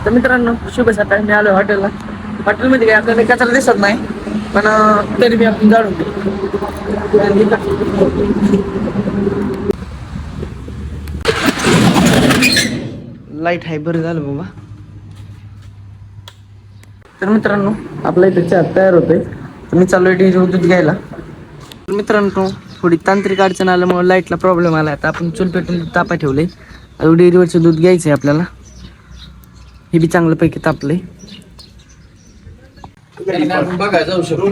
तर मित्रांनो, शुभ सकाळ. मी आलो हॉटेलला. हॉटेलमध्ये काय आपल्याला कचरा दिसत नाही, पण तरी मी आपण जाळून लाईट आहे. बरं झालं बाबा. तर मित्रांनो, आपल्या इथे चहा तयार होतोय. तर मी चाललोय डेअरीवर दूध घ्यायला. तर मित्रांनो, थोडी तांत्रिक अडचण आल्यामुळे लाईटला प्रॉब्लेम आला. आता आपण चूल पेटून दूध तापा ठेवले. डेअरीवरचं दूध घ्यायचं आहे आपल्याला. हे बी चांगल्यापैकी तापले. आपण बघायला जाऊ शकतो.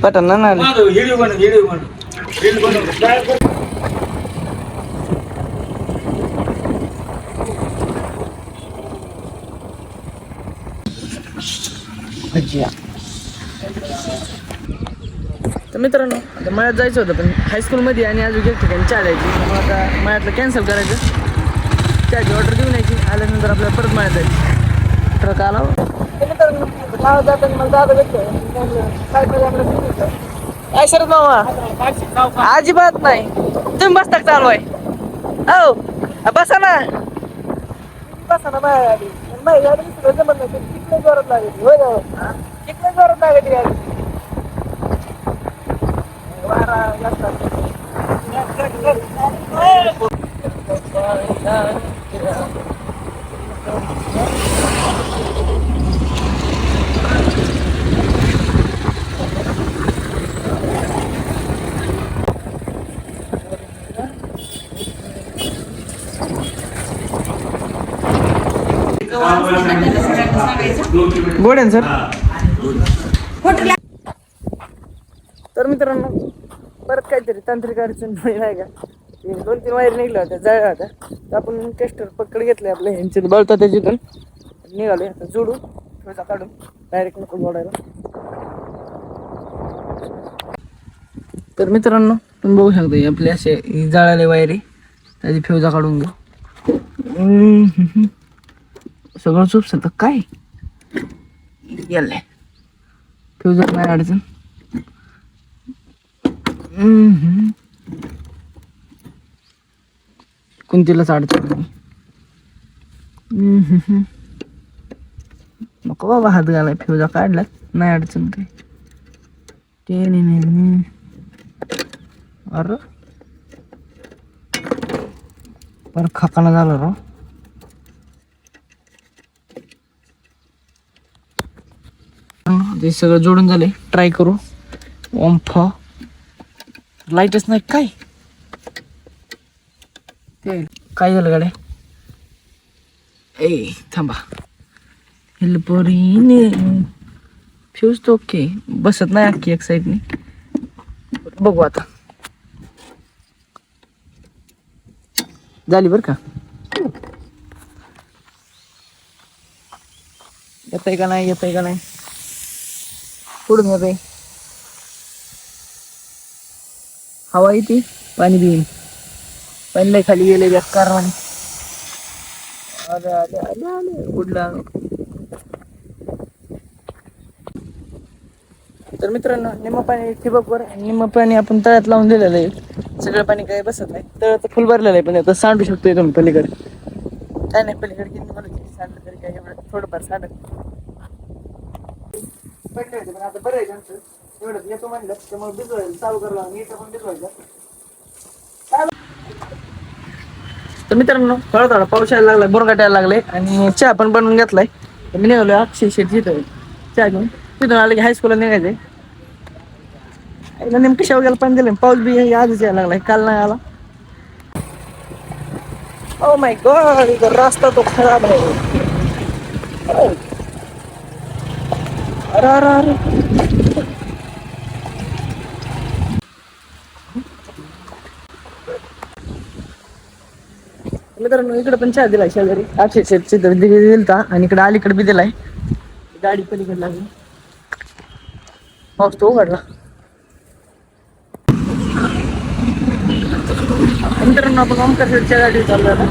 पटन ना भजिया. तर मित्रांनो, आता मळ्यात जायचं होतं, पण हायस्कूलमध्ये आणि अजून एक ठिकाणी चहा द्यायची. मग आता मळ्यातलं कॅन्सल करायचं. चहाची ऑर्डर देऊन यायची. आल्यानंतर आपल्याला परत मळ्यात जायची. ट्रक आला. काय सर मामा, अजिबात नाही. तुम्ही बसता चालू आहे. हो बसा ना. बसा ना. माझ्या गाडी जमत नाही. किती जोरात लागेल. होय ना, किती जोरात लागेल गाडी. गोड सर. तर मित्रांनो, परत काहीतरी तांत्रिक अडचण नाही का. 2-3 वायर निघल्या होत्या, जळल्या होत्या. तर आपण टेस्टर पकड घेतले आपले. ह्यांचे बळतात त्याच्यातून निघाले. आता जोडू थोडा काढून डायरेक्ट नको जोडायला. तर मित्रांनो, तुम्ही बघू शकता आपले असे जळाले वायरी. त्याची फ्युजा काढून घेऊ. सगळं चुपस तर काय गेलंय. फ्युजा नाही अडचण. कोणतीलाच अडचण नाही. नको बाबा हात घालाय. फ्युजा काढला नाही अडचण काय. अरे बरं खाकाना झालं राव. ते सगळं जोडून झाले. ट्राय करू. ओम्फा लाईटच नाही काय. ते काय झालं गाड्या. ए थांबा. हेल्परीने फ्यूज तो ओके बसत नाही अख्खी एक साईडने. बघू आता. झाली बरं का. येतंय का नाही. येतंय का नाही. पुढून येते हवा येते. पाणी बी पाणी लय खाली गेले बेकार. आले आले आले आले उडला. तर मित्रांनो, निम्म पाणी ठिबकवर, निम्म पाणी आपण तळ्यात लावून दिलेलं आहे. सगळं पाणी काही बसत नाही. तळ्यात फुल भरलेलं आहे, पण आता सांडू शकतोय तुम्ही पलीकडे. काय नाही, पलीकडे किती मला सांडलं तरी काय एवढं थोडंफार सांडत पडले होते. पण आता बरं आहे त्यांचं. एवढं येतो म्हणलं तर मग भिजवायला चालू करला. मी इथं पण भिजवायचं. तर मित्रांनो, थोडा थोडा पाऊस यायला लागलाय. बोरगाट यायला लागले. आणि चहा पण बनवून घेतलाय. तर मी निघालोय अक्षय शेट तिथं चहा घेऊन. तिथून आलं की हायस्कूलला निघायचंय. नेमकं शेवग्याला पण दिले. पाऊस बी आजच यायला लागलाय, काल नाही आला. ओ माय गॉड, इधर रास्ता तो खराब है. अरे अरे अरे. मित्रांनो, इकडे पण चहा दिलाय शेजारी. अक्षय शेटची दिलता. आणि इकडे अलीकडे बी दिलाय. गाडी पलीकडे लागली. पाऊस तो उघडला. मित्रांनो, आपण ओमकार शेटच्या गाडी चाललोय ना.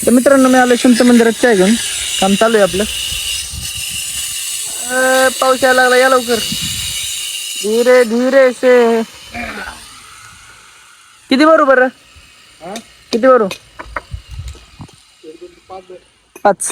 तर मित्रांनो मी आलो शिमत मंदिरात चाय घेऊन. काम चालू आहे आपलं. पाऊस यायला लागला, या लवकर. धीरे धीरे से. किती बरोबर किती बरोबर 5